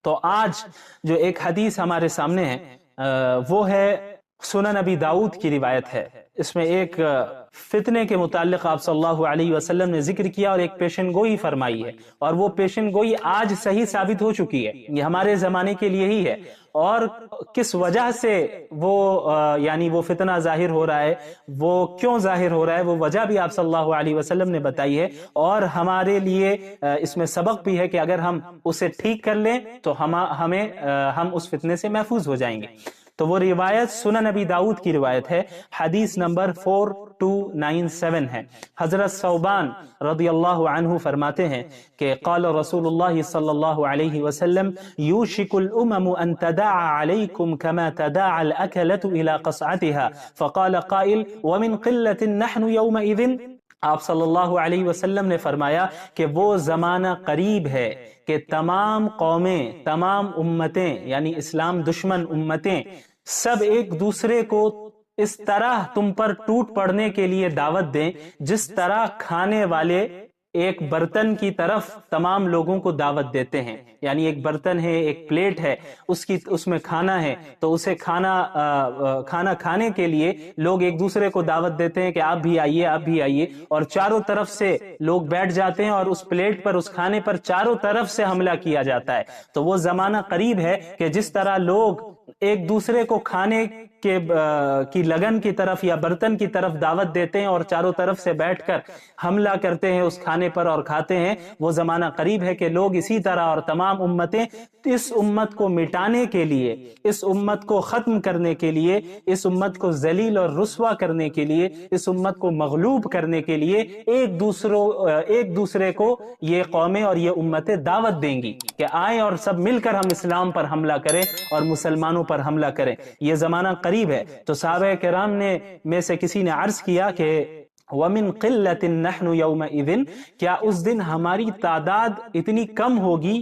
تو آج جو ایک حدیث ہمارے سامنے ہے وہ ہے سنن نبی داؤد کی روایت ہے. اس میں ایک فتنے کے متعلق آپ صلی اللہ علیہ وسلم نے ذکر کیا اور ایک پیشن گوئی فرمائی ہے، اور وہ پیشن گوئی آج صحیح ثابت ہو چکی ہے. یہ ہمارے زمانے کے لیے ہی ہے، اور کس وجہ سے وہ یعنی وہ فتنہ ظاہر ہو رہا ہے، وہ کیوں ظاہر ہو رہا ہے، وہ وجہ بھی آپ صلی اللہ علیہ وسلم نے بتائی ہے. اور ہمارے لیے اس میں سبق بھی ہے کہ اگر ہم اسے ٹھیک کر لیں تو ہم اس فتنے سے محفوظ ہو جائیں گے. تو وہ روایت سنن نبی داؤد کی روایت ہے، حدیث نمبر 4297 ہے. حضرت ثوبان رضی اللہ عنہ فرماتے ہیں کہ قال رسول اللہ صلی اللہ علیہ وسلم یوشک الامم ان تداعى علیکم کما تداعى الاکلۃ الى قصعتها فقال قائل ومن قلة نحن یومئذ. آپ صلی اللہ علیہ وسلم نے فرمایا کہ وہ زمانہ قریب ہے کہ تمام قومیں، تمام امتیں یعنی اسلام دشمن امتیں سب ایک دوسرے کو اس طرح تم پر ٹوٹ پڑنے کے لیے دعوت دیں جس طرح کھانے والے ایک برتن کی طرف تمام لوگوں کو دعوت دیتے ہیں. یعنی ایک برتن ہے، ایک پلیٹ ہے، اس میں کھانا ہے، تو اسے کھانا کھانے کے لیے لوگ ایک دوسرے کو دعوت دیتے ہیں کہ آپ بھی آئیے، آپ بھی آئیے، اور چاروں طرف سے لوگ بیٹھ جاتے ہیں اور اس پلیٹ پر، اس کھانے پر چاروں طرف سے حملہ کیا جاتا ہے. تو وہ زمانہ قریب ہے کہ جس طرح لوگ ایک دوسرے کو کھانے کی لگن کی طرف یا برتن کی طرف دعوت دیتے ہیں اور چاروں طرف سے بیٹھ کر حملہ کرتے ہیں اس کھانے پر اور کھاتے ہیں، وہ زمانہ قریب ہے کہ لوگ اسی طرح اور تمام امتیں اس امت کو مٹانے کے لیے، اس امت کو ختم کرنے کے لیے، اس امت کو ذلیل اور رسوا کرنے کے لیے، اس امت کو مغلوب کرنے کے لیے ایک دوسرے کو یہ قومیں اور یہ امتیں دعوت دیں گی کہ آئیں اور سب مل کر ہم اسلام پر حملہ کریں اور مسلمانوں پر حملہ کریں. یہ زمانہ قریب ہے. تو صحابہ کرام میں سے کسی نے عرض کیا کہ وَمِن قِلَّةٍ نَحْنُ يَوْمَئِذٍ، کیا اس دن ہماری تعداد اتنی کم ہوگی،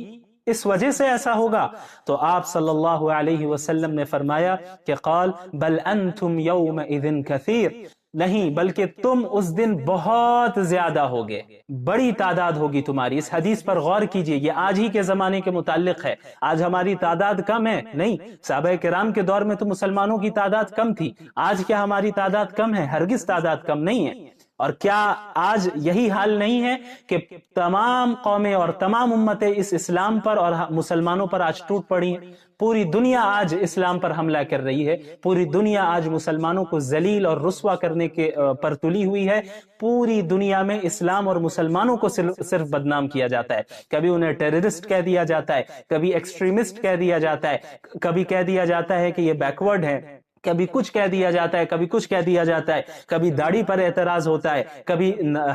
اس وجہ سے ایسا ہوگا؟ تو آپ صلی اللہ علیہ وسلم نے فرمایا کہ قال بل انتم یومئذ کثیر، نہیں بلکہ تم اس دن بہت زیادہ ہوگے، بڑی تعداد ہوگی تمہاری. اس حدیث پر غور کیجئے، یہ آج ہی کے زمانے کے متعلق ہے. آج ہماری تعداد کم ہے؟ نہیں، صحابہ کرام کے دور میں تو مسلمانوں کی تعداد کم تھی. آج کیا ہماری تعداد کم ہے؟ ہرگز تعداد کم نہیں ہے. اور کیا آج یہی حال نہیں ہے کہ تمام قومیں اور تمام امتیں اس اسلام پر اور مسلمانوں پر آج ٹوٹ پڑی ہیں؟ پوری دنیا آج اسلام پر حملہ کر رہی ہے، پوری دنیا آج مسلمانوں کو ذلیل اور رسوا کرنے کے پر تلی ہوئی ہے. پوری دنیا میں اسلام اور مسلمانوں کو صرف بدنام کیا جاتا ہے. کبھی انہیں ٹیررسٹ کہہ دیا جاتا ہے، کبھی ایکسٹریمسٹ کہہ دیا جاتا ہے، کبھی کہہ دیا جاتا ہے کہ یہ بیکورڈ ہے، کبھی کچھ کہہ دیا جاتا ہے، کبھی کچھ کہہ دیا جاتا ہے. کبھی داڑھی پر اعتراض ہوتا ہے، کبھی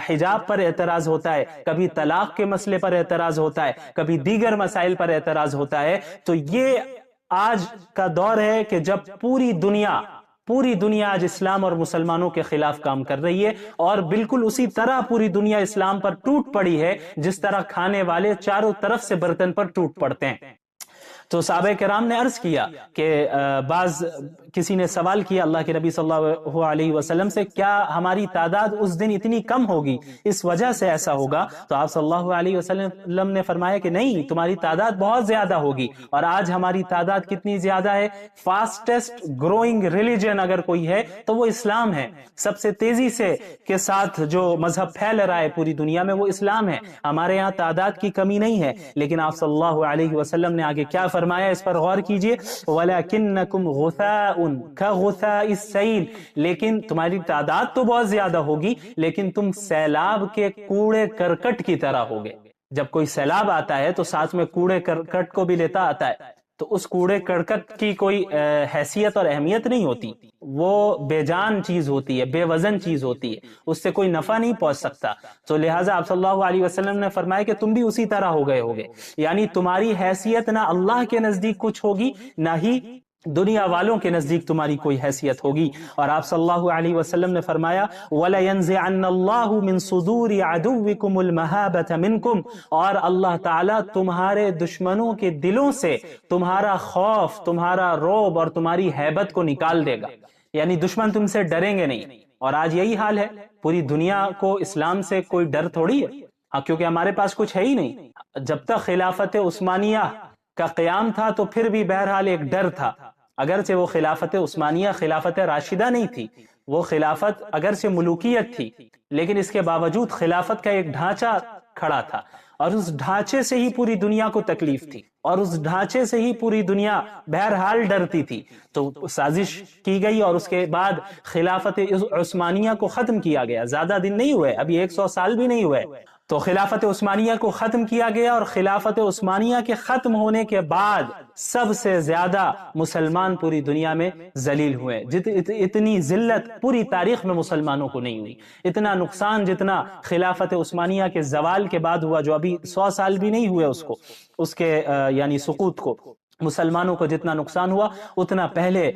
حجاب پر اعتراض ہوتا ہے، کبھی طلاق کے مسئلے پر اعتراض ہوتا ہے، کبھی دیگر مسائل پر اعتراض ہوتا ہے. تو یہ آج کا دور ہے کہ جب پوری دنیا آج اسلام اور مسلمانوں کے خلاف کام کر رہی ہے، اور بالکل اسی طرح پوری دنیا اسلام پر ٹوٹ پڑی ہے جس طرح کھانے والے چاروں طرف سے برتن پر ٹوٹ پڑتے ہیں. تو صحابہ کرام نے عرض کیا کہ کسی نے سوال کیا اللہ کے نبی صلی اللہ علیہ وسلم سے، کیا ہماری تعداد اس دن اتنی کم ہوگی، اس وجہ سے ایسا ہوگا؟ تو آپ صلی اللہ علیہ وسلم نے فرمایا کہ نہیں، تمہاری تعداد بہت زیادہ ہوگی. اور آج ہماری تعداد کتنی زیادہ ہے؟ فاسٹسٹ گروئنگ ریلیجن اگر کوئی ہے تو وہ اسلام ہے. سب سے تیزی سے کے ساتھ جو مذہب پھیل رہا ہے پوری دنیا میں وہ اسلام ہے. ہمارے یہاں تعداد کی کمی نہیں ہے، لیکن آپ صلی اللہ علیہ وسلم نے آگے کیا فرمایا، اس پر غور کیجئے. وَلَكِنَّكُمْ غُثَاءٌ كَغُثَاءِ السَّيْلِ، لیکن تمہاری تعداد تو بہت زیادہ ہوگی لیکن تم سیلاب کے کوڑے کرکٹ کی طرح ہوگے. جب کوئی سیلاب آتا ہے تو ساتھ میں کوڑے کرکٹ کو بھی لیتا آتا ہے، تو اس کوڑے کرکٹ کی کوئی حیثیت اور اہمیت نہیں ہوتی، وہ بے جان چیز ہوتی ہے، بے وزن چیز ہوتی ہے، اس سے کوئی نفع نہیں پہنچ سکتا. تو لہٰذا آپ صلی اللہ علیہ وسلم نے فرمایا کہ تم بھی اسی طرح ہو گئے ہوگے. یعنی تمہاری حیثیت نہ اللہ کے نزدیک کچھ ہوگی، نہ ہی دنیا والوں کے نزدیک تمہاری کوئی حیثیت ہوگی. اور آپ صلی اللہ علیہ وسلم نے فرمایا وَلَيَنزِعَنَّ اللَّهُ مِن صُدُورِ عَدُوِّكُمُ الْمَهَابَةَ مِنْكُمْ، اور اللہ تعالیٰ تمہارے دشمنوں کے دلوں سے تمہارا خوف، تمہارا رعب اور تمہاری ہیبت کو نکال دے گا. یعنی دشمن تم سے ڈریں گے نہیں. اور آج یہی حال ہے، پوری دنیا کو اسلام سے کوئی ڈر تھوڑی ہے، کیونکہ ہمارے پاس کچھ ہے ہی نہیں. جب تک خلافت عثمانیہ کا قیام تھا تو پھر بھی بہرحال ایک ڈر تھا، اگرچہ وہ خلافت عثمانیہ خلافت راشدہ نہیں تھی، وہ خلافت اگرچہ ملوکیت تھی، لیکن اس کے باوجود خلافت کا ایک ڈھانچہ کھڑا تھا، اور اس ڈھانچے سے ہی پوری دنیا کو تکلیف تھی، اور اس ڈھانچے سے ہی پوری دنیا بہرحال ڈرتی تھی۔ تو سازش کی گئی اور اس کے بعد خلافت عثمانیہ کو ختم کیا گیا۔ زیادہ دن نہیں ہوئے، ابھی 100 سال بھی نہیں ہوئے تو خلافت عثمانیہ کو ختم کیا گیا، اور خلافت عثمانیہ کے ختم ہونے کے بعد سب سے زیادہ مسلمان پوری دنیا میں ذلیل ہوئے۔ اتنی ذلت پوری تاریخ میں مسلمانوں کو نہیں ہوئی، اتنا نقصان جتنا خلافت عثمانیہ کے زوال کے بعد ہوا، جو ابھی 100 سال بھی نہیں ہوئے اس کے یعنی سقوط کو، مسلمانوں کو جتنا نقصان ہوا اتنا پہلے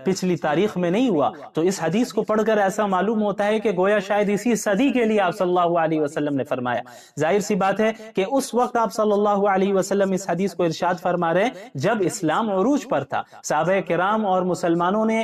پچھلی تاریخ میں نہیں ہوا۔ تو اس حدیث کو پڑھ کر ایسا معلوم ہوتا ہے کہ گویا شاید اسی صدی کے لیے آپ صلی اللہ علیہ وسلم نے فرمایا۔ ظاہر سی بات ہے کہ اس وقت آپ صلی اللہ علیہ وسلم اس حدیث کو ارشاد فرما رہے ہیں جب اسلام عروج پر تھا، صحابہ کرام اور مسلمانوں نے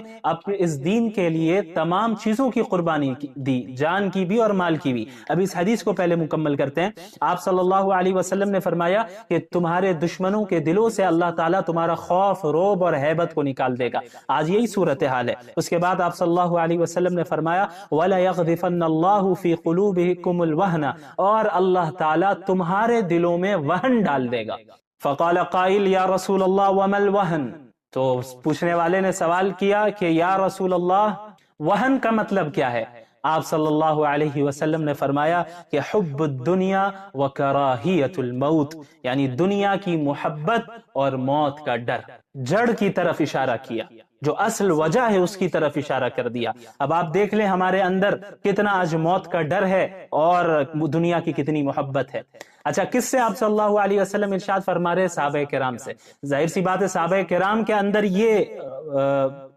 اس دین کے لیے تمام چیزوں کی قربانی دی، جان کی بھی اور مال کی بھی۔ اب اس حدیث کو پہلے مکمل کرتے ہیں۔ آپ صلی اللہ علیہ وسلم نے فرمایا کہ تمہارے دشمنوں کے دلوں سے اللہ تعالیٰ تمہارا خوف، رعب اور ہیبت کو نکال دے گا۔ آج یہی صورتحال ہے۔ اس کے بعد آپ صلی اللہ علیہ وسلم نے فرمایا وَلَا يَغْذِفَنَّ اللَّهُ فِي قُلُوبِكُمُ الْوَهْنَ، اور اللہ تعالیٰ تمہارے دلوں میں وہن ڈال دے گا۔ فَقَالَ قَائِلْ يَا رَسُولَ اللَّهِ وَمَا الْوَهْنُ، تو پوچھنے والے نے سوال کیا کہ یا رسول اللہ وہن کا مطلب کیا ہے؟ آپ صلی اللہ علیہ وسلم نے فرمایا کہ حب الدنیا و کراہیت الموت، یعنی دنیا کی محبت اور موت کا ڈر۔ جڑ کی طرف اشارہ کیا، جو اصل وجہ ہے اس کی طرف اشارہ کر دیا۔ اب آپ دیکھ لیں ہمارے اندر کتنا آج موت کا ڈر ہے اور دنیا کی کتنی محبت ہے۔ اچھا، کس سے آپ صلی اللہ علیہ وسلم ارشاد فرما رہے؟ صحابہ کرام سے۔ ظاہر سی بات ہے صحابہ کرام کے اندر یہ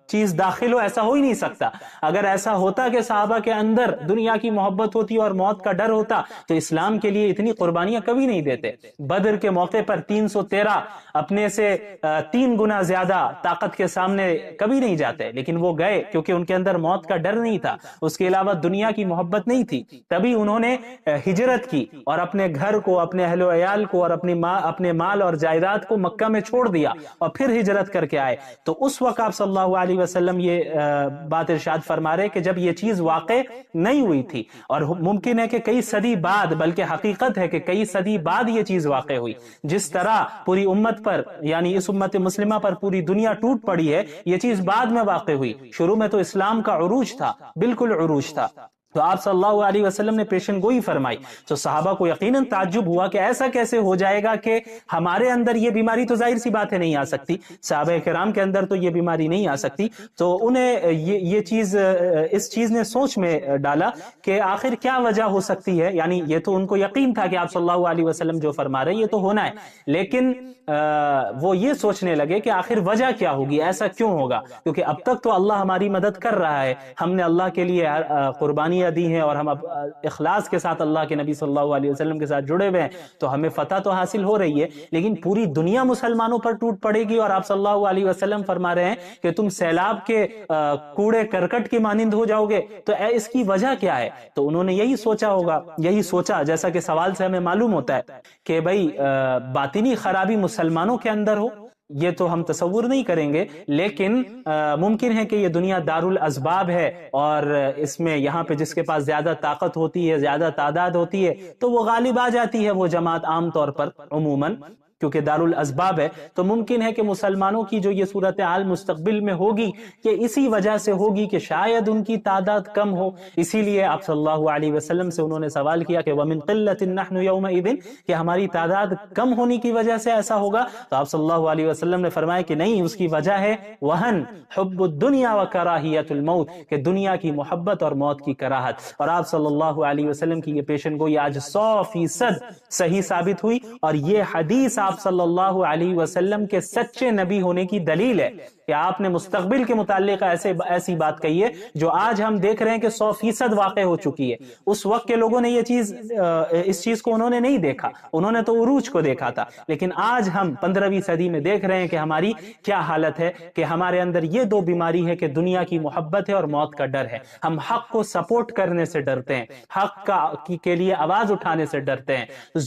چیز داخل ہو، ایسا ہو ہی نہیں سکتا۔ اگر ایسا ہوتا کہ صحابہ کے اندر دنیا کی محبت ہوتی اور موت کا ڈر ہوتا تو اسلام کے لیے اتنی قربانیاں کبھی نہیں دیتے۔ بدر کے موقع پر 313 اپنے سے 3 گنا زیادہ طاقت کے سامنے کبھی نہیں جاتے، لیکن وہ گئے کیونکہ ان کے اندر موت کا ڈر نہیں تھا، اس کے علاوہ دنیا کی محبت نہیں تھی۔ تبھی انہوں نے ہجرت کی اور اپنے گھر کو، اپنے اہل و عیال کو اور اپنے مال اور جائیداد کو مکہ میں چھوڑ دیا اور پھر ہجرت کر کے آئے۔ تو اس وقت آپ صلی اللہ علیہ وسلم یہ بات ارشاد فرما رہے کہ جب یہ چیز واقع نہیں ہوئی تھی، اور ممکن ہے کہ کئی صدی بعد، بلکہ حقیقت ہے کہ کئی صدی بعد یہ چیز واقع ہوئی۔ جس طرح پوری امت پر، یعنی اس امت مسلمہ پر پوری دنیا ٹوٹ پڑی ہے، یہ چیز بعد میں واقع ہوئی۔ شروع میں تو اسلام کا عروج تھا، بالکل عروج تھا۔ تو آپ صلی اللہ علیہ وسلم نے پیشن گوئی فرمائی، تو صحابہ کو یقیناً تعجب ہوا کہ ایسا کیسے ہو جائے گا کہ ہمارے اندر یہ بیماری، تو ظاہر سی بات ہے نہیں آ سکتی، صحابہ کرام کے اندر تو یہ بیماری نہیں آ سکتی۔ تو انہیں یہ چیز، اس چیز نے سوچ میں ڈالا کہ آخر کیا وجہ ہو سکتی ہے۔ یعنی یہ تو ان کو یقین تھا کہ آپ صلی اللہ علیہ وسلم جو فرما رہے یہ تو ہونا ہے، لیکن وہ یہ سوچنے لگے کہ آخر وجہ کیا ہوگی، ایسا کیوں ہوگا، کیونکہ اب تک تو اللہ ہماری مدد کر رہا ہے، ہم نے اللہ کے لیے قربانیاں دی ہیں اور ہم اب اخلاص کے ساتھ اللہ کے نبی صلی اللہ علیہ وسلم کے ساتھ جڑے ہوئے ہیں، تو ہمیں فتح تو حاصل ہو رہی ہے، لیکن پوری دنیا مسلمانوں پر ٹوٹ پڑے گی اور آپ صلی اللہ علیہ وسلم فرما رہے ہیں کہ تم سیلاب کے کوڑے کرکٹ کی مانند ہو جاؤ گے، تو اس کی وجہ کیا ہے؟ تو انہوں نے یہی سوچا ہوگا، یہی سوچا جیسا کہ سوال سے ہمیں معلوم ہوتا ہے کہ بھئی باطنی خرابی مسلمانوں کے اندر ہو، یہ تو ہم تصور نہیں کریں گے، لیکن ممکن ہے کہ یہ دنیا دار الاسباب ہے، اور اس میں یہاں پہ جس کے پاس زیادہ طاقت ہوتی ہے، زیادہ تعداد ہوتی ہے، تو وہ غالب آ جاتی ہے وہ جماعت عام طور پر عموماً، کیونکہ دار الاسباب ہے۔ تو ممکن ہے کہ مسلمانوں کی جو یہ صورتحال مستقبل میں ہوگی کہ اسی وجہ سے ہوگی کہ شاید ان کی تعداد کم ہو، اسی لیے آپ صلی اللہ علیہ وسلم سے انہوں نے سوال کیا کہ وَمِن قِلَّةٍ نَحْنُ يَوْمَئِذٍ، کہ ہماری تعداد کم ہونے کی وجہ سے ایسا ہوگا؟ تو آپ صلی اللہ علیہ وسلم نے فرمایا کہ نہیں، اس کی وجہ ہے وہن، حب الدنیا و کراہیت الموت، کہ دنیا کی محبت اور موت کی کراہت۔ اور آپ صلی اللہ علیہ وسلم کی یہ پیشن گوئی آج 100% صحیح ثابت ہوئی، اور یہ حدیث آپ صلی اللہ علیہ وسلم کے سچے نبی ہونے کی دلیل ہے کہ آپ نے مستقبل کے متعلق ایسی بات کہی ہے جو آج ہم دیکھ رہے ہیں کہ 100% واقع ہو چکی ہے۔ اس وقت کے لوگوں نے یہ چیز، اس چیز کو انہوں نے نہیں دیکھا، انہوں نے تو عروج کو دیکھا تھا، لیکن آج ہم 15ویں صدی میں دیکھ رہے ہیں کہ ہماری کیا حالت ہے، کہ ہمارے اندر یہ دو بیماری ہے کہ دنیا کی محبت ہے اور موت کا ڈر ہے۔ ہم حق کو سپورٹ کرنے سے ڈرتے ہیں، حق کے لیے آواز اٹھانے سے ڈرتے ہیں،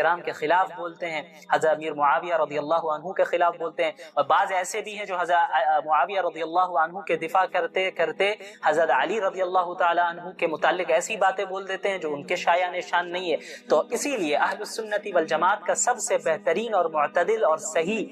کرام کے خلاف بولتے ہیں، حضرت امیر معاویہ رضی اللہ عنہ کے خلاف بولتے ہیں، اور بعض ایسے بھی ہیں جو حضرت معاویہ رضی اللہ عنہ کے دفاع کرتے کرتے حضرت علی رضی اللہ تعالی عنہ کے متعلق ایسی باتیں بول دیتے ہیں جو ان کے شایان شان نہیں ہے۔ تو اسی لیے اہل السنت والجماعت کا سب سے بہترین اور معتدل اور صحیح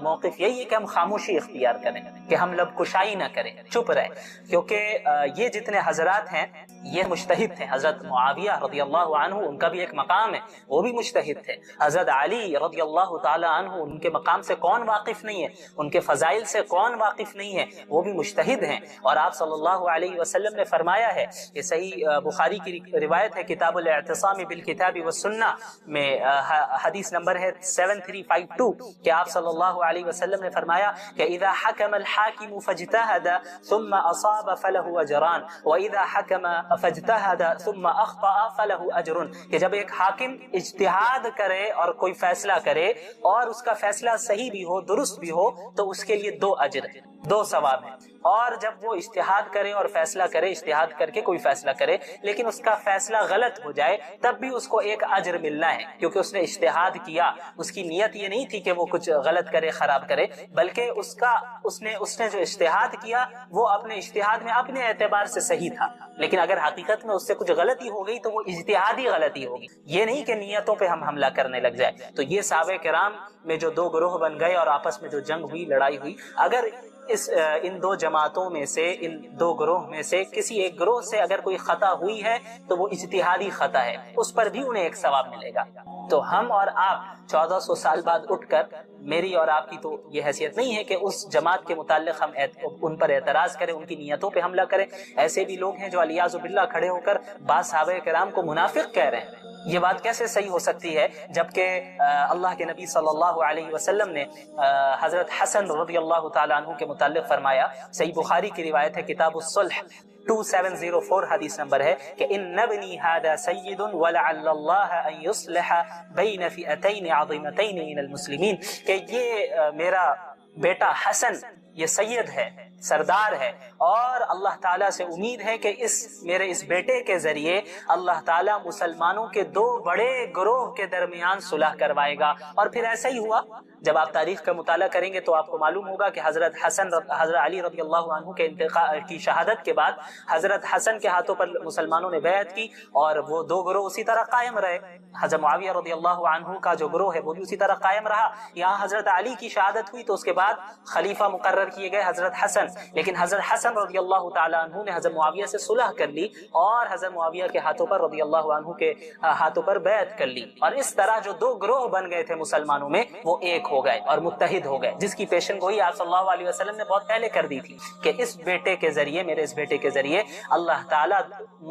موقف یہی ہے کہ ہم خاموشی اختیار کریں، کہ ہم لب کشائی نہ کریں، چپ رہیں، کیونکہ یہ جتنے حضرات ہیں یہ مجتہد تھے۔ حضرت معاویہ رضی اللہ عنہ ان کا بھی ایک مقام ہے، وہ بھی مجتہد تھے۔ حضرت علی رضی اللہ تعالی عنہ ان کے مقام سے کون واقف نہیں ہے، ان کے فضائل سے کون واقف نہیں ہے، وہ بھی مجتہد ہیں۔ اور آپ صلی اللہ علیہ وسلم نے فرمایا ہے، یہ صحیح بخاری کی روایت ہے کتاب الاعتصام بالکتاب والسنہ میں، حدیث نمبر ہے 7352، کہ آپ صلی اللہ علیہ وسلم نے فرمایا کہ اذا حکم الحاکم فاجتہد ثم اصاب فلہ اجران واذا حکم فاجتہد ثم اخطأ فلہ اجر، کہ جب ایک حاکم اجتہاد کرے اور کوئی فیصلہ کرے اور اس کا فیصلہ صحیح بھی ہو، درست بھی ہو، تو اس کے لیے 2 اجر ہیں، 2 ثواب ہیں۔ اور جب وہ اجتہاد کرے اور فیصلہ کرے، اجتہاد کر کے کوئی فیصلہ کرے لیکن اس کا فیصلہ غلط ہو جائے، تب بھی اس کو 1 اجر ملنا ہے، کیونکہ اس نے اجتہاد کیا، اس کی نیت یہ نہیں تھی کہ وہ کچھ غلط کرے، خراب کرے، بلکہ اس نے جو اجتہاد کیا وہ اپنے اجتہاد میں اپنے اعتبار سے صحیح تھا، لیکن اگر حقیقت میں اس سے کچھ غلطی ہو گئی تو وہ اجتہادی غلطی ہوگی، یہ نہیں کہ نیتوں پہ ہم حملہ کرنے لگ جائے۔ تو یہ صحابہ کرام میں جو 2 گروہ بن گئے اور آپس میں جو جنگ ہوئی، لڑائی ہوئی، اگر ان 2 جماعتوں میں سے، ان 2 گروہ میں سے کسی ایک گروہ سے اگر کوئی خطا ہوئی ہے تو وہ اجتہادی خطا ہے، اس پر بھی انہیں 1 ثواب ملے گا۔ تو ہم اور آپ 1400 سال بعد اٹھ کر، میری اور آپ کی تو یہ حیثیت نہیں ہے کہ اس جماعت کے متعلق ہم ان پر اعتراض کریں، ان کی نیتوں پہ حملہ کریں۔ ایسے بھی لوگ ہیں جو علیاذ باللہ کھڑے ہو کر بعض صحابہ کرام کو منافق کہہ رہے ہیں۔ یہ بات کیسے صحیح ہو سکتی ہے جبکہ اللہ کے نبی صلی اللہ علیہ وسلم نے حضرت حسن رضی اللہ تعالیٰ عنہ کے متعلق فرمایا، صحیح بخاری کی روایت ہے کتاب الصلح 2704 حدیث نمبر ہے کہ ان ابنی هذا سید ولعل اللہ ان یصلح بین فئتین عظیمتین من المسلمین، کہ یہ میرا بیٹا حسن یہ سید ہے، سردار ہے، اور اللہ تعالیٰ سے امید ہے کہ میرے اس بیٹے کے ذریعے اللہ تعالیٰ مسلمانوں کے 2 بڑے گروہ کے درمیان صلح کروائے گا۔ اور پھر ایسا ہی ہوا۔ جب آپ تاریخ کا مطالعہ کریں گے تو آپ کو معلوم ہوگا کہ حضرت علی رضی اللہ عنہ کے انتقال کی شہادت کے بعد حضرت حسن کے ہاتھوں پر مسلمانوں نے بیعت کی، اور وہ 2 گروہ اسی طرح قائم رہے۔ حضرت معاویہ رضی اللہ عنہ کا جو گروہ ہے وہ بھی اسی طرح قائم رہا۔ یہاں حضرت علی کی شہادت ہوئی تو اس کے بعد خلیفہ مقرر کیے گئے حضرت حسن، لیکن حضرت حسن رضی اللہ تعالیٰ عنہ نے حضرت معاویہ سے صلح کر لی اور حضرت معاویہ کے ہاتھوں پر رضی اللہ عنہ کے ہاتھوں پر بیعت کر لی، اور اس طرح جو 2 گروہ بن گئے تھے مسلمانوں میں وہ ایک ہو گئے اور متحد ہو گئے، جس کی پیشن گوئی آپ صلی اللہ علیہ وسلم نے بہت پہلے کر دی تھی کہ اس بیٹے کے ذریعے، میرے اس بیٹے کے ذریعے اللہ تعالیٰ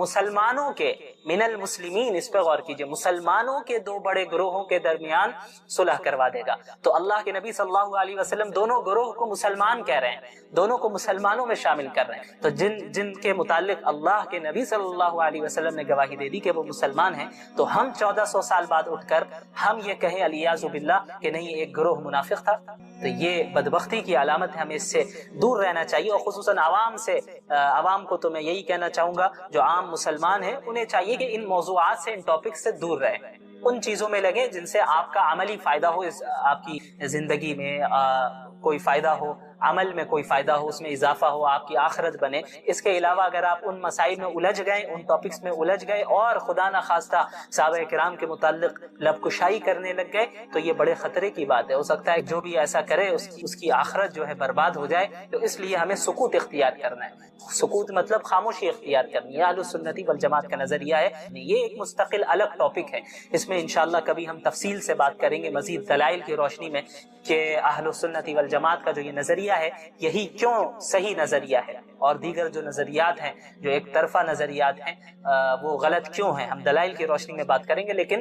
مسلمانوں کے من المسلمین، اس پہ غور کیجئے، مسلمانوں کے 2 بڑے گروہوں کے درمیان صلح کروا دے گا۔ تو اللہ کے نبی صلی اللہ علیہ وسلم دونوں گروہ کو مسلمان کہہ رہے ہیں، دونوں کو مسلمانوں میں شامل کر رہے ہیں۔ تو جن کے متعلق اللہ کے نبی صلی اللہ علیہ وسلم نے گواہی دے دی کہ وہ مسلمان ہیں، تو ہم 1400 سال بعد اٹھ کر ہم یہ کہیں علیاذ باللہ کہ نہیں ایک گروہ منافق تھا، تو یہ بدبختی کی علامت ہے، ہمیں اس سے دور رہنا چاہیے۔ اور خصوصاً عوام کو تو میں یہی کہنا چاہوں گا، جو عام مسلمان ہیں انہیں چاہیے کہ ان موضوعات سے، ان ٹاپک سے دور رہیں، ان چیزوں میں لگیں جن سے آپ کا عملی فائدہ ہو، آپ کی زندگی میں کوئی فائدہ ہو، عمل میں کوئی فائدہ ہو، اس میں اضافہ ہو، آپ کی آخرت بنے۔ اس کے علاوہ اگر آپ ان مسائل میں الجھ گئے، ان ٹاپکس میں الجھ گئے اور خدا نہ خواستہ صحابہ کرام کے متعلق لب کشائی کرنے لگ گئے تو یہ بڑے خطرے کی بات ہے۔ ہو سکتا ہے جو بھی ایسا کرے اس کی آخرت جو ہے برباد ہو جائے۔ تو اس لیے ہمیں سکوت اختیار کرنا ہے۔ سکوت مطلب خاموشی اختیار کرنی ہے۔ اہل السنت والجماعت کا نظریہ ہے، یہ ایک مستقل الگ ٹاپک ہے، اس میں انشاءاللہ کبھی ہم تفصیل سے بات کریں گے مزید دلائل کی روشنی میں کہ اہل السنت والجماعت کا جو یہ نظریہ ہے یہی کیوں صحیح نظریہ ہے، اور دیگر جو نظریات ہیں، جو ایک طرفہ نظریات ہیں، وہ غلط کیوں ہیں۔ ہم دلائل کی روشنی میں بات کریں گے، لیکن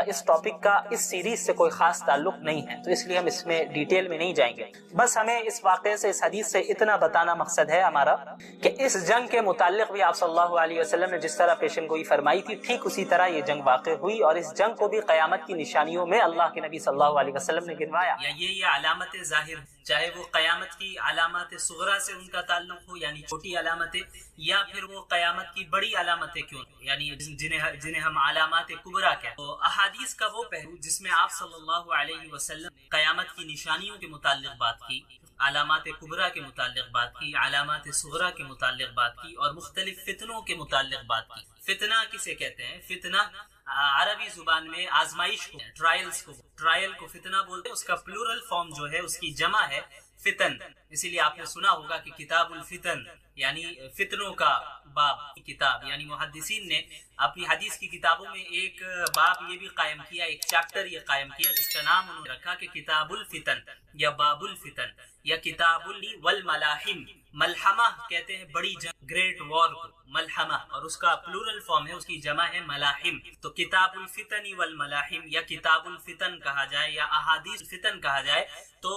اس ٹاپک کا اس سیریز سے کوئی خاص تعلق نہیں ہے، تو اس لیے ہم اس میں ڈیٹیل میں نہیں جائیں گے۔ بس ہمیں اس واقعے سے، اس حدیث سے اتنا بتانا مقصد ہے ہمارا کہ اس جنگ کے متعلق بھی آپ صلی اللہ علیہ وسلم نے جس طرح پیشن گوئی فرمائی تھی، ٹھیک اسی طرح یہ جنگ واقع ہوئی، اور اس جنگ کو بھی قیامت کی نشانیوں میں اللہ کے نبی صلی اللہ علیہ وسلم نے گنوایا۔ یہ علامت ظاہر چاہے وہ قیامت کی علامات صغرا سے ان کا تعلق ہو یعنی چھوٹی علامتیں، یا پھر وہ قیامت کی بڑی علامتیں کیوں یعنی جنہیں ہم علامات کبریٰ کہتے ہیں۔ تو احادیث کا وہ پہلو جس میں آپ صلی اللہ علیہ وسلم قیامت کی نشانیوں کے متعلق بات کی، علامات کبریٰ کے متعلق بات کی، علامات صغرا کے متعلق بات کی، اور مختلف فتنوں کے متعلق بات کی۔ فتنہ کسے کہتے ہیں؟ فتنہ عربی زبان میں آزمائش کو، ٹرائل کو فتنہ بولتے ہیں۔ اس کا پلورل فارم جو ہے، اس کی جمع ہے فتن، اسی لیے آپ نے سنا ہوگا کہ کتاب الفتن یعنی فتنوں کا باب کی کتاب، یعنی محدثین نے اپنی حدیث کی کتابوں میں ایک باب یہ بھی قائم کیا، ایک چیپٹر یہ قائم کیا جس کا نام انہوں نے رکھا کہ کتاب الفتن یا باب الفتن یا کتاب والملاحم۔ ملحمہ کہتے ہیں بڑی جنگ، گریٹ وار کو ملحمہ، اور اس کا پلورل فارم ہے، اس کی جمع ہے ملاحم۔ تو کتاب الفتن والملاحم یا کتاب الفتن کہا جائے یا احادیث الفتن کہا جائے تو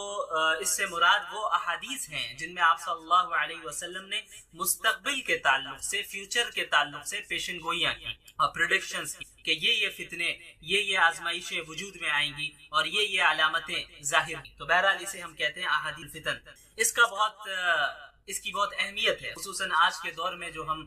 اس سے مراد وہ احادیث ہیں جن میں آپ صلی اللہ علیہ وسلم نے مستقبل کے تعلق سے، فیوچر کے تعلق سے پیشن گوئیاں کی اور پریڈکشنز کی کہ یہ فتنے، یہ آزمائشیں وجود میں آئیں گی اور یہ علامتیں ظاہر ہیں۔ تو بہرحال اسے ہم کہتے ہیں احادیث الفتن۔ اس کی بہت اہمیت ہے، خصوصاً آج کے دور میں جو ہم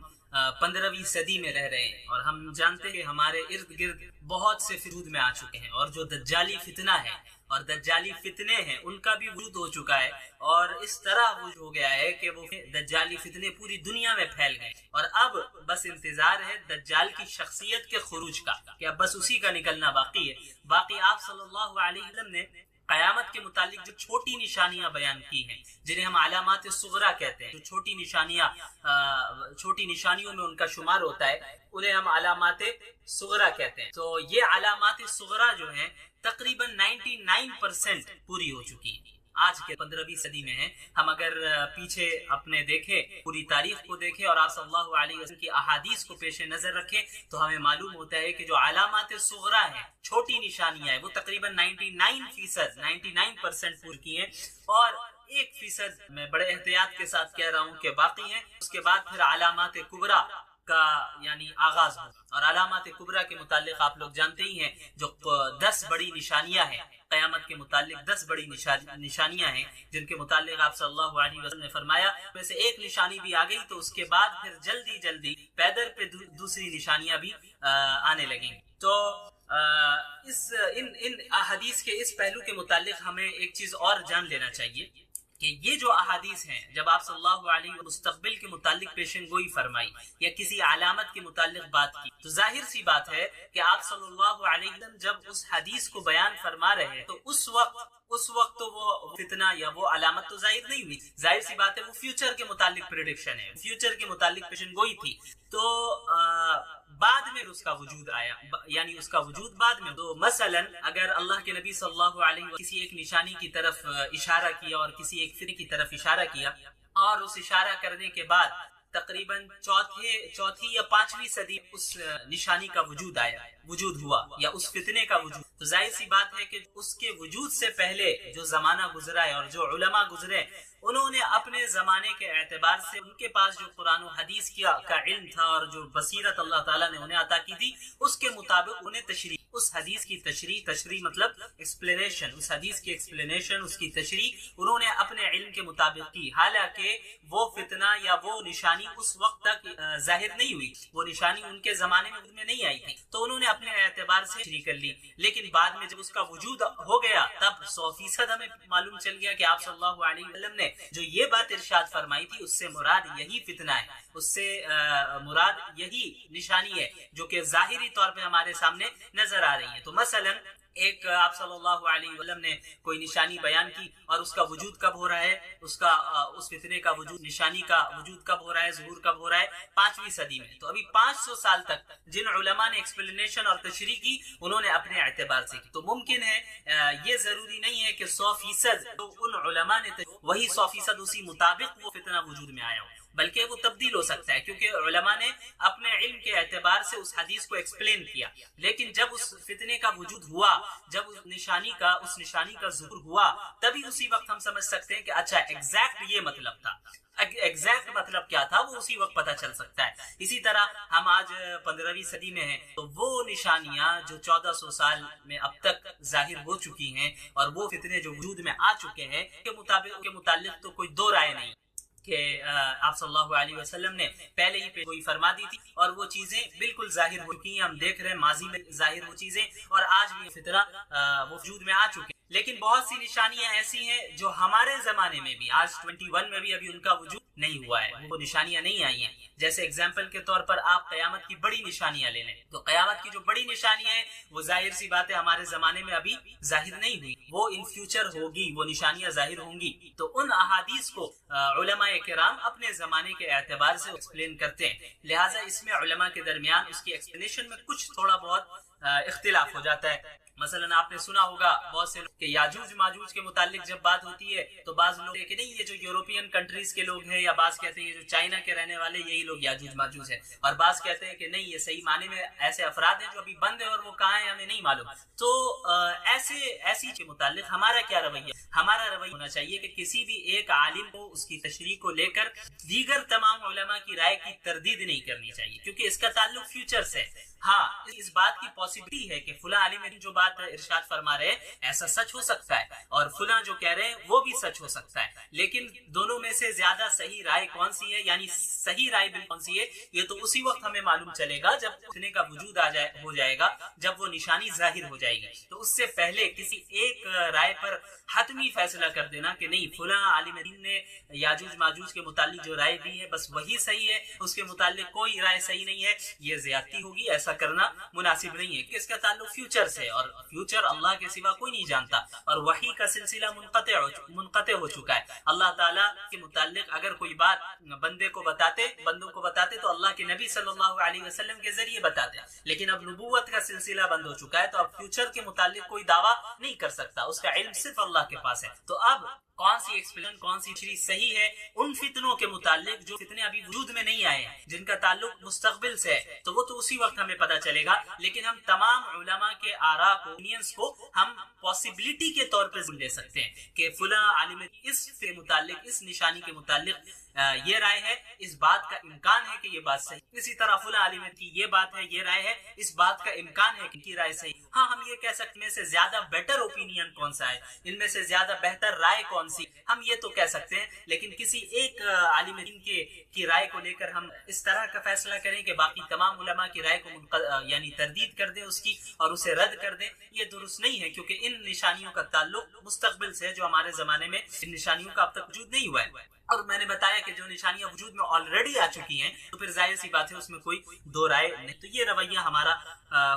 15ویں صدی میں رہ رہے ہیں، اور ہم جانتے ہیں کہ ہمارے ارد گرد بہت سے وجود میں آ چکے ہیں، اور جو دجالی فتنہ ہے اور دجالی فتنے ہیں ان کا بھی وجود ہو چکا ہے، اور اس طرح وجود ہو گیا ہے کہ وہ دجالی فتنے پوری دنیا میں پھیل گئے، اور اب بس انتظار ہے دجال کی شخصیت کے خروج کا، کہ اب بس اسی کا نکلنا باقی ہے۔ باقی آپ صلی اللہ علیہ وسلم نے قیامت کے متعلق جو چھوٹی نشانیاں بیان کی ہیں، جنہیں ہم علامات صغرا کہتے ہیں، جو چھوٹی نشانیوں میں ان کا شمار ہوتا ہے، انہیں ہم علامات صغرا کہتے ہیں۔ تو یہ علامات صغرا جو ہیں تقریباً 99% پوری ہو چکی ہیں، آج کے 15ویں صدی میں ہیں۔ ہم اگر پیچھے اپنے دیکھیں، پوری تاریخ کو دیکھیں اور آپ صلی اللہ علیہ وسلم کی احادیث کو پیش نظر رکھیں تو ہمیں معلوم ہوتا ہے کہ جو علامات صغرا ہیں، چھوٹی نشانیاں ہیں، وہ تقریباً 99% پوری کی ہیں، اور 1% میں بڑے احتیاط کے ساتھ کہہ رہا ہوں کہ باقی ہیں۔ اس کے بعد پھر علامات کبریٰ کا یعنی آغاز ہو، اور علامات کبریٰ کے متعلق آپ لوگ جانتے ہی ہیں جو 10 بڑی نشانیاں ہیں، قیامت کے متعلق 10 بڑی نشانیاں ہیں جن کے متعلق آپ صلی اللہ علیہ وسلم نے فرمایا میں سے ایک نشانی بھی آ گئی تو اس کے بعد پھر جلدی پیدر پہ دوسری نشانیاں بھی آنے لگیں گی۔ تو ان احادیث کے اس پہلو کے متعلق ہمیں ایک چیز اور جان لینا چاہیے کہ یہ جو احادیث ہیں، جب آپ صلی اللہ علیہ وسلم مستقبل کے متعلق پیشن گوئی فرمائی یا کسی علامت کے متعلق بات کی، تو ظاہر سی بات ہے کہ آپ صلی اللہ علیہ وسلم جب اس حدیث کو بیان فرما رہے ہیں تو اس وقت تو وہ فتنہ یا وہ علامت تو ظاہر نہیں ہوئی، ظاہر سی بات ہے وہ فیوچر کے متعلق پریڈکشن ہے، فیوچر کے متعلق پیشن گوئی تھی۔ تو بعد میں اس کا وجود آیا، یعنی اس کا وجود بعد میں۔ تو مثلا اگر اللہ کے نبی صلی اللہ علیہ وسلم کسی ایک نشانی کی طرف اشارہ کیا اور کسی ایک فرقے کی طرف اشارہ کیا، اور اس اشارہ کرنے کے بعد تقریباً چوتھی یا 5ویں صدی اس نشانی کا وجود ہوا یا اس فتنے کا وجود، تو ظاہر سی بات ہے کہ اس کے وجود سے پہلے جو زمانہ گزرا ہے اور جو علماء گزرے انہوں نے اپنے زمانے کے اعتبار سے ان کے پاس جو قرآن و حدیث کا علم تھا اور جو بصیرت اللہ تعالیٰ نے انہیں عطا کی تھی، اس کے مطابق انہیں اس حدیث کی تشریح مطلب ایکسپلینیشن، اس حدیث کی ایکسپلینیشن، اس کی تشریح انہوں نے اپنے علم کے مطابق کی، حالانکہ وہ فتنہ یا وہ نشانی اس وقت تک ظاہر نہیں ہوئی، وہ نشانی ان کے زمانے میں نہیں آئی تھی، تو انہوں نے اپنے اعتبار سے تشریح کر لی۔ لیکن بعد میں جب اس کا وجود ہو گیا تب 100% ہمیں معلوم چل گیا کہ آپ صلی اللہ علیہ وسلم نے جو یہ بات ارشاد فرمائی تھی اس سے مراد یہی فتنہ ہے، اس سے مراد یہی نشانی ہے جو کہ ظاہری طور پہ ہمارے سامنے نظر آ رہی ہے۔ تو مثلا ایک آپ صلی اللہ علیہ وسلم نے کوئی نشانی بیان کی اور اس کا وجود کب ہو رہا ہے، اس فتنے کا وجود، نشانی کا وجود کب ہو رہا ہے، ظہور کب ہو رہا ہے، 5ویں صدی میں۔ تو ابھی 500 سال تک جن علماء نے ایکسپلینیشن اور تشریح کی انہوں نے اپنے اعتبار سے کی۔ تو ممکن ہے یہ ضروری نہیں ہے کہ 100% تو ان علماء نے وہی 100% اسی مطابق وہ فتنہ وجود میں آیا ہو، بلکہ وہ تبدیل ہو سکتا ہے، کیونکہ علماء نے اپنے علم کے اعتبار سے اس حدیث کو ایکسپلین کیا، لیکن جب اس فتنے کا وجود ہوا، جب اس نشانی کا ظہور ہوا، تبھی اسی وقت ہم سمجھ سکتے ہیں کہ اچھا ایگزیکٹ یہ مطلب تھا، ایگزیکٹ مطلب کیا تھا وہ اسی وقت پتہ چل سکتا ہے۔ اسی طرح ہم آج 15ویں صدی میں ہیں، تو وہ نشانیاں جو 1400 سال میں اب تک ظاہر ہو چکی ہیں اور وہ فتنے جو وجود میں آ چکے ہیں کے متعلق تو کوئی دو رائے نہیں کہ آپ صلی اللہ علیہ وسلم نے پہلے ہی کوئی فرما دی تھی اور وہ چیزیں بالکل ظاہر ہو چکی ہیں، ہم دیکھ رہے ہیں ماضی میں ظاہر وہ چیزیں، اور آج بھی فتنہ وہ وجود میں آ چکے ہیں۔ لیکن بہت سی نشانیاں ایسی ہیں جو ہمارے زمانے میں بھی، آج 21 میں بھی ابھی ان کا وجود نہیں ہوا ہے، وہ نشانیاں نہیں آئی ہیں۔ جیسے اگزامپل کے طور پر آپ قیامت کی بڑی نشانیاں لے لیں، تو قیامت کی جو بڑی نشانیاں ہیں وہ ظاہر سی بات ہے ہمارے زمانے میں ابھی ظاہر نہیں ہوئی، وہ ان فیوچر ہوگی، وہ نشانیاں ظاہر ہوں گی۔ تو ان احادیث کو علماء کرام اپنے زمانے کے اعتبار سے ایکسپلین کرتے ہیں، لہٰذا اس میں علماء کے درمیان اس کی ایکسپلینیشن میں کچھ تھوڑا بہت اختلاف ہو جاتا ہے۔ مثلا آپ نے سنا ہوگا بہت سے لوگ کہ یاجوج ماجوج کے متعلق جب بات ہوتی ہے تو بعض لوگ کہ نہیں، یہ جو یورپین کنٹریز کے لوگ ہیں، یا بعض کہتے ہیں یہ جو چائنا کے رہنے والے یہی لوگ یاجوج ماجوج ہیں، اور بعض کہتے ہیں کہ نہیں، یہ صحیح معنی میں ایسے افراد ہیں جو ابھی بند ہیں اور وہ کہاں ہیں ہمیں نہیں معلوم۔ تو ایسی کے متعلق ہمارا کیا رویہ؟ ہمارا رویہ ہونا چاہیے کہ کسی بھی ایک عالم کو اس کی تشریح کو لے کر دیگر تمام علماء کی رائے کی تردید نہیں کرنی چاہیے، کیونکہ اس کا تعلق فیوچر سے۔ ہاں، اس بات کی پاسبلٹی ہے کہ فلاں عالم جو بات ارشاد فرما رہے ہیں ایسا سچ ہو سکتا ہے، اور فلاں جو کہہ رہے ہیں وہ بھی سچ ہو سکتا ہے، لیکن دونوں میں سے زیادہ صحیح رائے کون سی ہے، یعنی صحیح رائے بھی کون سی ہے، یہ تو اسی وقت ہمیں معلوم چلے گا جب فتنے کا وجود ہو جائے گا، جب وہ نشانی ظاہر ہو جائے گی۔ تو اس سے پہلے کسی ایک رائے پر حتمی فیصلہ کر دینا کہ نہیں فلاں عالم دین نے یاجوج ماجوج کے متعلق جو رائے دی ہے بس وہی صحیح ہے، اس کے متعلق کوئی رائے صحیح نہیں ہے، یہ زیادتی ہوگی، ایسا کرنا مناسب نہیں ہے، کہ اس کا تعلق فیوچر سے، اور فیوچر اللہ کے سوا کوئی نہیں جانتا، اور وحی کا سلسلہ منقطع ہو چکا ہے۔ اللہ تعالیٰ کے متعلق اگر کوئی بات بندوں کو بتاتے تو اللہ کے نبی صلی اللہ علیہ وسلم کے ذریعے بتاتے، لیکن اب نبوت کا سلسلہ بند ہو چکا ہے، تو اب فیوچر کے متعلق کوئی دعویٰ نہیں کر سکتا، اس کا علم صرف اللہ کے پاس ہے۔ تو اب کون سی ایکسپلین، کون سی تشریح صحیح ہے ان فتنوں کے متعلق جو فتنے ابھی وجود میں نہیں آئے ہیں، جن کا تعلق مستقبل سے ہے، تو وہ تو اسی وقت ہمیں پتہ چلے گا، لیکن ہم تمام علماء کے آراء کو، اوپینینز کو ہم پاسبلٹی کے طور پر لے سکتے ہیں کہ فلاں عالم اس کے متعلق، اس نشانی کے متعلق یہ رائے ہے، اس بات کا امکان ہے کہ یہ بات صحیح، اسی طرح فلاں عالم کی یہ بات ہے، یہ رائے ہے، اس بات کا امکان ہے کہ رائے صحیح۔ ہاں، ہم یہ کہہ سکتے ہیں سے زیادہ بیٹر اوپینین کون سا ہے، ان میں سے زیادہ بہتر رائے کون سی، ہم یہ تو کہہ سکتے ہیں، لیکن کسی ایک عالم دین کی رائے کو لے کر ہم اس طرح کا فیصلہ کریں کہ باقی تمام علماء کی رائے کو یعنی تردید کر دیں اس کی اور اسے رد کر دیں، یہ درست نہیں ہے، کیونکہ ان نشانیوں کا تعلق مستقبل سے ہے جو ہمارے زمانے میں ان نشانیوں کا اب تک وجود نہیں ہوا ہے۔ اور میں نے بتایا کہ جو نشانیاں وجود میں آلریڈی آ چکی ہیں تو پھر ظاہر سی بات ہے اس میں کوئی دو رائے نہیں۔ تو یہ رویہ ہمارا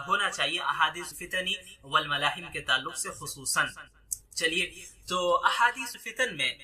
ہونا چاہیے احادیث فتنی والملاحم کے تعلق سے خصوصاً۔ چلیے، تو احادیث فتن میں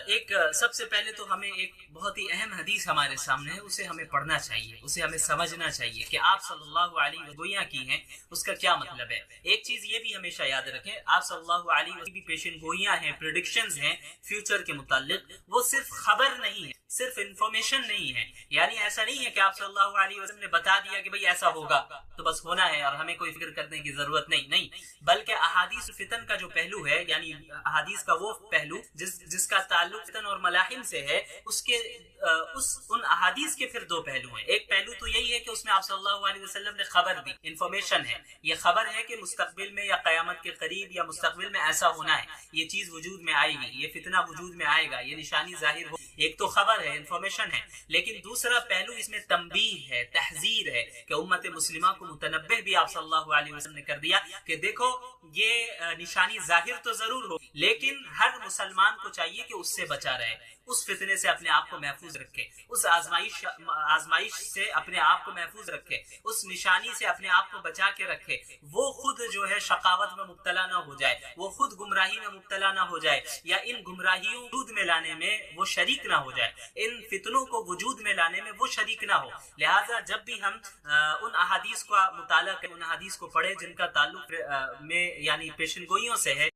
ایک سب سے پہلے تو ہمیں ایک بہت ہی اہم حدیث ہمارے سامنے ہے، اسے ہمیں پڑھنا چاہیے، اسے ہمیں سمجھنا چاہیے کہ آپ صلی اللہ علیہ وسلم گویاں کی ہیں، اس کا کیا مطلب ہے۔ ایک چیز یہ بھی ہمیشہ یاد رکھیں، آپ صلی اللہ علیہ وسلم کی پیشن گوئیاں ہیں، پریڈکشنز ہیں فیوچر کے متعلق، وہ صرف خبر نہیں ہے، صرف انفارمیشن نہیں ہے، یعنی ایسا نہیں ہے کہ آپ صلی اللہ علیہ وسلم نے بتا دیا کہ بھئی ایسا ہوگا تو بس ہونا ہے اور ہمیں کوئی فکر کرنے کی ضرورت نہیں، بلکہ احادیث فتن کا جو پہلو ہے، یعنی احادیث کا وہ پہلو جس کا تعلق فتن اور ملاحم سے ہے، ان احادیث کے پھر دو پہلو ہیں۔ ایک پہلو تو یہی ہے کہ اس میں آپ صلی اللہ علیہ وسلم نے خبر دی، انفارمیشن ہے، یہ خبر ہے کہ مستقبل میں یا قیامت کے قریب یا مستقبل میں ایسا ہونا ہے، یہ چیز وجود میں آئے گی، یہ فتنہ وجود میں آئے گا، یہ نشانی ظاہر ہو، ایک تو خبر ہے، انفارمیشن ہے، لیکن دوسرا پہلو اس میں تنبیہ ہے، تحذیر ہے، کہ امت مسلمہ کو متنبہ بھی آپ صلی اللہ علیہ وسلم نے کر دیا کہ دیکھو یہ نشانی ظاہر تو ضرور ہو، لیکن ہر مسلمان کو چاہیے کہ اس سے بچا رہے، اس فتنے سے اپنے آپ کو محفوظ رکھے، اس آزمائش سے اپنے آپ کو محفوظ رکھے، اس نشانی سے اپنے آپ کو بچا کے رکھے، وہ خود جو ہے شقاوت میں مبتلا نہ ہو جائے، وہ خود گمراہی میں مبتلا نہ ہو جائے، یا ان گمراہیوں وجود میں لانے میں وہ شریک نہ ہو جائے، ان فتنوں کو وجود میں لانے میں وہ شریک نہ ہو۔ لہٰذا جب بھی ہم ان احادیث کا مطالعہ کریں، ان احادیث کو پڑھیں جن کا تعلق میں یعنی پیشن گوئیوں سے ہے،